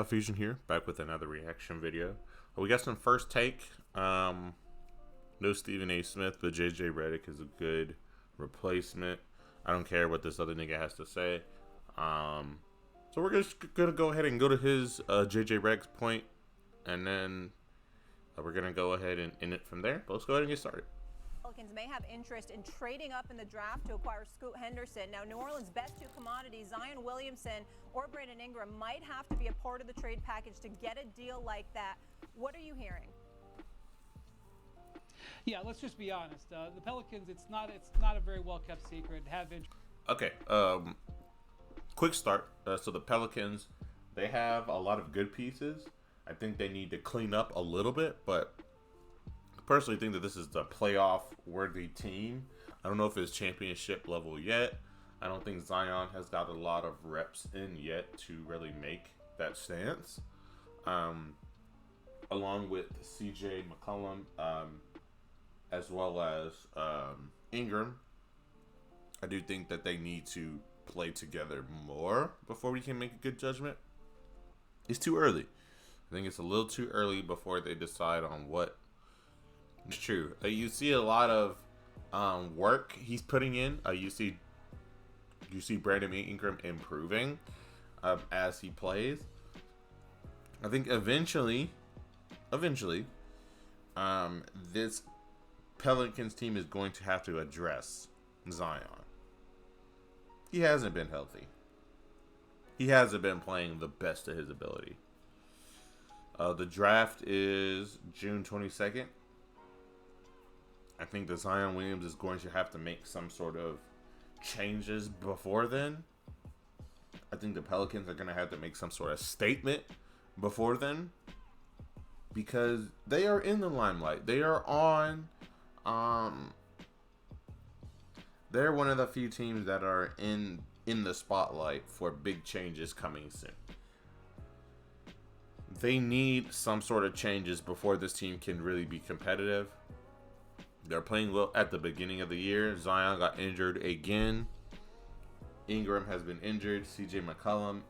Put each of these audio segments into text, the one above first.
Fuzion here, back with another reaction video. We got some first take. No Stephen A. Smith, but JJ Redick is a good replacement. I don't care what this other nigga has to say. So we're just gonna go ahead and go to his JJ Redick's point, and then we're gonna go ahead and end it from there. But let's go ahead and get started. Pelicans may have interest in trading up in the draft to acquire Scoot Henderson. Now, New Orleans' best two commodities, Zion Williamson or Brandon Ingram, might have to be a part of the trade package to get a deal like that. What are you hearing? Yeah, let's just be honest. The Pelicans, it's not a very well kept secret. Have interest. Okay. Quick start. So the Pelicans, they have a lot of good pieces. I think they need to clean up a little bit, but personally think that this is the playoff worthy team. I don't know if it's championship level yet. I don't think Zion has got a lot of reps in yet to really make that stance. Along with CJ McCollum, as well as Ingram, I do think that they need to play together more before we can make a good judgment. It's too early. I think it's a little too early before they decide on what. It's true. You see a lot of work he's putting in. You see Brandon Ingram improving as he plays. I think eventually, this Pelicans team is going to have to address Zion. He hasn't been healthy. He hasn't been playing the best of his ability. The draft is June 22nd. I think that Zion Williams is going to have to make some sort of changes before then. I think the Pelicans are going to have to make some sort of statement before then, because they are in the limelight. They are on. They're one of the few teams that are in the spotlight for big changes coming soon. They need some sort of changes before this team can really be competitive. They're playing well at the beginning of the year. Zion got injured again. Ingram has been injured. CJ McCollum,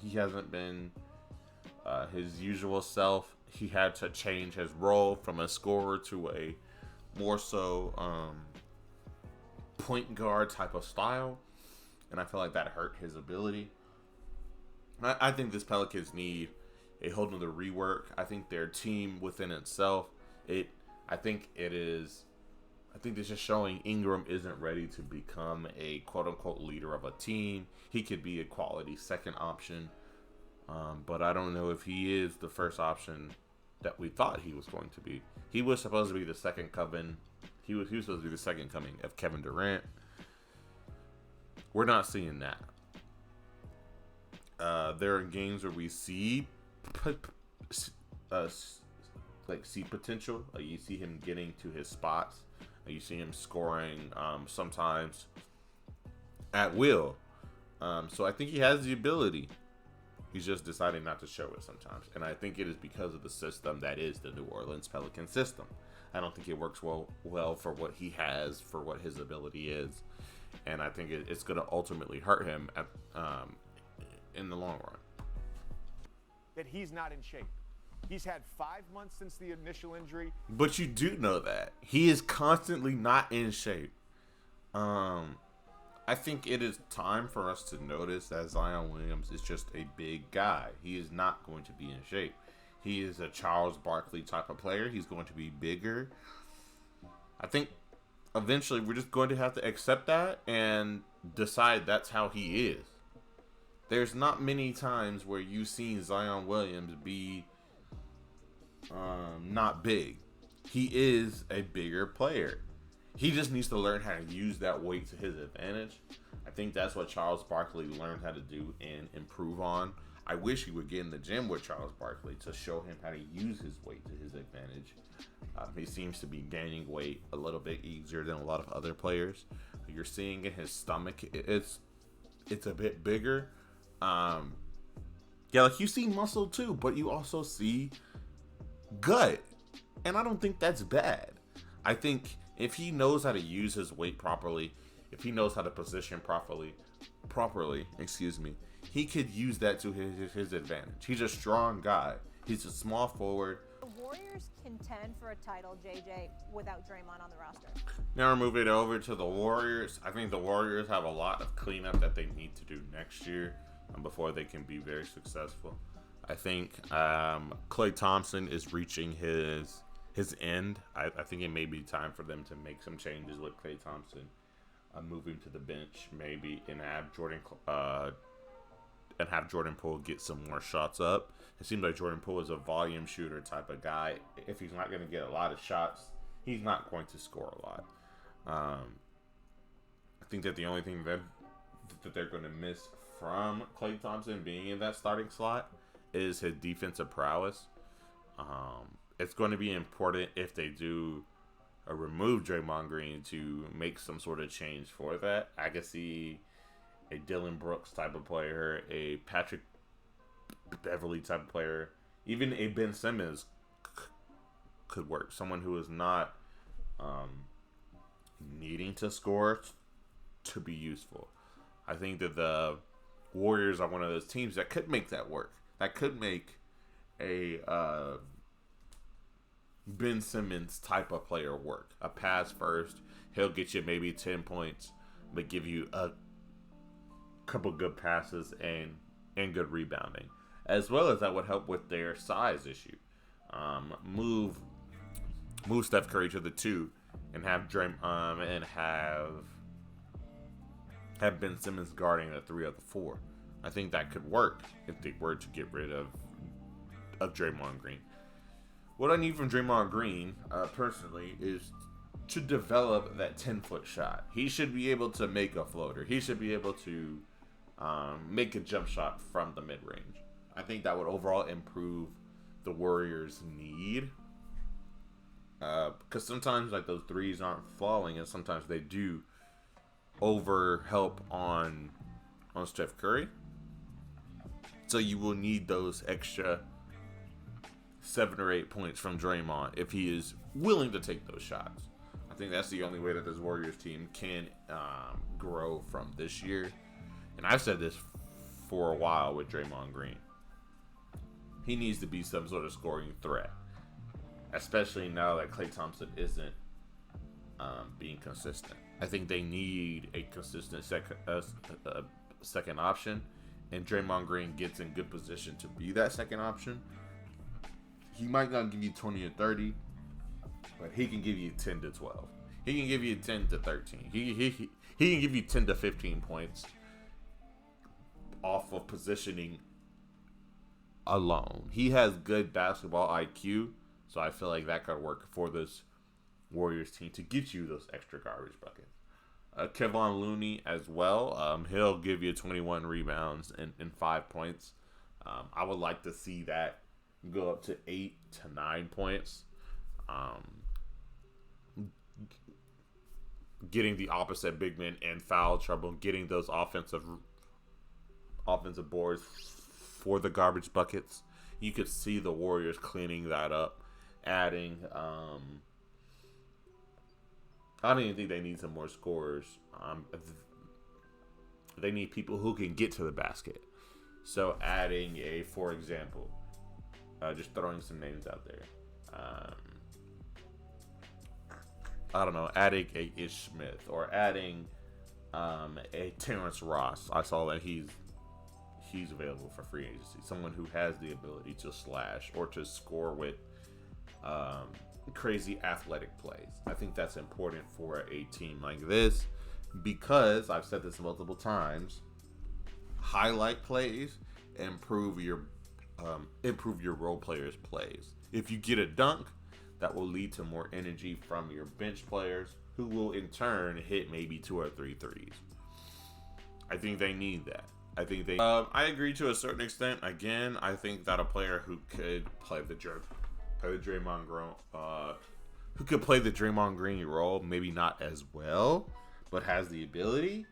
he hasn't been his usual self. He had to change his role from a scorer to a more so point guard type of style. And I feel like that hurt his ability. I think this Pelicans need a whole nother rework. I think their team within itself, I think it's just showing Ingram isn't ready to become a quote-unquote leader of a team. He could be a quality second option, but I don't know if he is the first option that we thought he was going to be. He was supposed to be the second coming. He was supposed to be the second coming of Kevin Durant. We're not seeing that. There are games where we see see potential. You see him getting to his spots. You see him scoring sometimes at will. So I think he has the ability. He's just deciding not to show it sometimes. And I think it is because of the system that is the New Orleans Pelican system. I don't think it works well for what he has, for what his ability is. And I think it's going to ultimately hurt him in the long run. That he's not in shape. He's had 5 months since the initial injury. But you do know that he is constantly not in shape. I think it is time for us to notice that Zion Williams is just a big guy. He is not going to be in shape. He is a Charles Barkley type of player. He's going to be bigger. I think eventually we're just going to have to accept that and decide that's how he is. There's not many times where you've seen Zion Williams be not big. He is a bigger player. He just needs to learn how to use that weight to his advantage. I think that's what Charles Barkley learned how to do and improve on. I wish he would get in the gym with Charles Barkley to show him how to use his weight to his advantage. He seems to be gaining weight a little bit easier than a lot of other players. You're seeing in his stomach, it's a bit bigger. Yeah, like you see muscle too, but you also see gut. And I don't think that's bad. I think if he knows how to use his weight properly, if he knows how to position properly, he could use that to his advantage. He's a strong guy. He's a small forward. The Warriors contend for a title, JJ, without Draymond on the roster. Now we're moving over to the Warriors. I think the Warriors have a lot of cleanup that they need to do next year before they can be very successful. I think Klay Thompson is reaching his end. I think it may be time for them to make some changes with Klay Thompson moving to the bench, maybe, and have Jordan Poole get some more shots up. It seems like Jordan Poole is a volume shooter type of guy. If he's not going to get a lot of shots, he's not going to score a lot. I think that the only thing that they're going to miss from Klay Thompson being in that starting slot is his defensive prowess. It's going to be important if they do remove Draymond Green to make some sort of change for that. I could see a Dylan Brooks type of player, a Patrick Beverly type of player, even a Ben Simmons could work. Someone who is not needing to score to be useful. I think that the Warriors are one of those teams that could make that work. That could make a Ben Simmons type of player work. A pass first. He'll get you maybe 10 points, but give you a couple good passes and good rebounding. As well as that would help with their size issue. Move Steph Curry to the 2 and have and have Ben Simmons guarding the 3 of the 4. I think that could work if they were to get rid of Draymond Green. What I need from Draymond Green, personally, is to develop that 10-foot shot. He should be able to make a floater. He should be able to make a jump shot from the mid-range. I think that would overall improve the Warriors' need. Because sometimes like those threes aren't falling, and sometimes they do over help on Steph Curry. So you will need those extra 7 or 8 points from Draymond if he is willing to take those shots. I think that's the only way that this Warriors team can grow from this year. And I've said this for a while with Draymond Green. He needs to be some sort of scoring threat, especially now that Klay Thompson isn't being consistent. I think they need a consistent second option, and Draymond Green gets in good position to be that second option. He might not give you 20 or 30, but he can give you 10 to 12. He can give you 10 to 13. He can give you 10 to 15 points off of positioning alone. He has good basketball IQ, so I feel like that could work for this Warriors team to get you those extra garbage buckets. Kevon Looney as well. He'll give you 21 rebounds and 5 points. I would like to see that go up to 8 to 9 points. Getting the opposite big men in foul trouble, getting those offensive boards for the garbage buckets. You could see the Warriors cleaning that up, adding. I don't even think they need some more scorers. They need people who can get to the basket. So adding for example, just throwing some names out there. I don't know, adding a Ish Smith or adding a Terrence Ross. I saw that he's available for free agency. Someone who has the ability to slash or to score with crazy athletic plays. I think that's important for a team like this because I've said this multiple times. Highlight plays, improve your role players' plays. If you get a dunk, that will lead to more energy from your bench players, who will in turn hit maybe 2 or 3 threes. I think they need that. I think they. I agree to a certain extent. Again, I think that a player who could play the Draymond Green role, maybe not as well, but has the ability,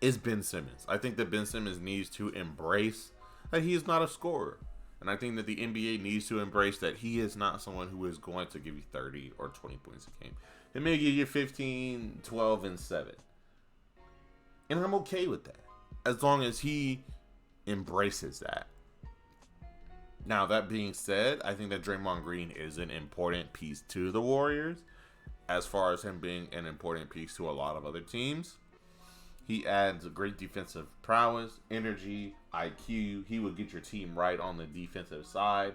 is Ben Simmons. I think that Ben Simmons needs to embrace that he is not a scorer. And I think that the NBA needs to embrace that he is not someone who is going to give you 30 or 20 points a game. He may give you 15, 12, and 7. And I'm okay with that. as long as he embraces that. Now, that being said, I think that Draymond Green is an important piece to the Warriors, as far as him being an important piece to a lot of other teams. He adds a great defensive prowess, energy, IQ. He would get your team right on the defensive side.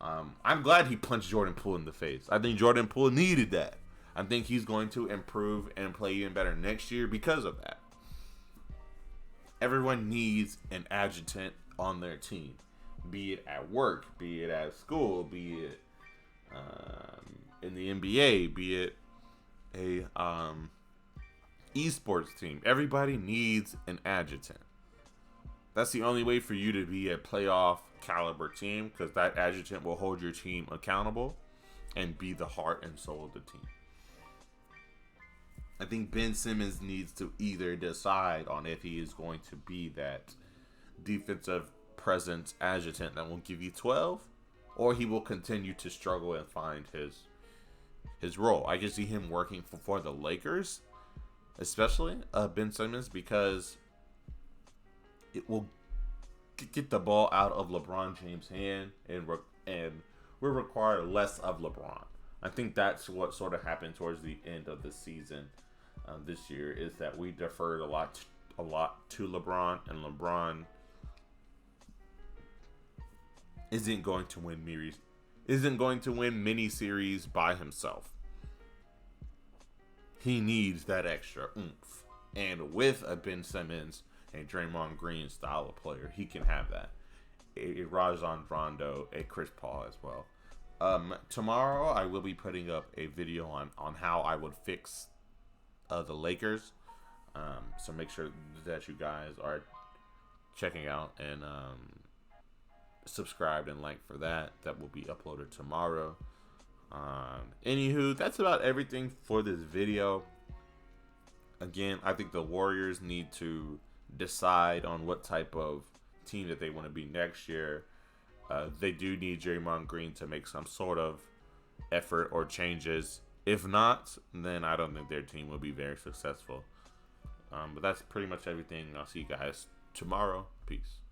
I'm glad he punched Jordan Poole in the face. I think Jordan Poole needed that. I think he's going to improve and play even better next year because of that. Everyone needs an adjutant on their team, be it at work, be it at school, be it in the NBA, be it a esports team. Everybody needs an adjutant. That's the only way for you to be a playoff caliber team, because that adjutant will hold your team accountable and be the heart and soul of the team. I think Ben Simmons needs to either decide on if he is going to be that defensive presence adjutant that will give you 12, or he will continue to struggle and find his role. I can see him working for the Lakers, especially Ben Simmons, because it will get the ball out of LeBron James' hand and will require less of LeBron. I think that's what sort of happened towards the end of the season this year, is that we deferred a lot to LeBron, and LeBron isn't going to win mini series by himself. He needs that extra oomph, and with a Ben Simmons and Draymond Green style of player, he can have that. A Rajon Rondo, a Chris Paul as well. Tomorrow I will be putting up a video on how I would fix the Lakers. So make sure that you guys are checking out and subscribed and like for that. That will be uploaded tomorrow. Anywho, that's about everything for this video. Again, I think the Warriors need to decide on what type of team that they want to be next year. They do need Draymond Green to make some sort of effort or changes. If not, then I don't think their team will be very successful. But that's pretty much everything. I'll see you guys tomorrow. Peace.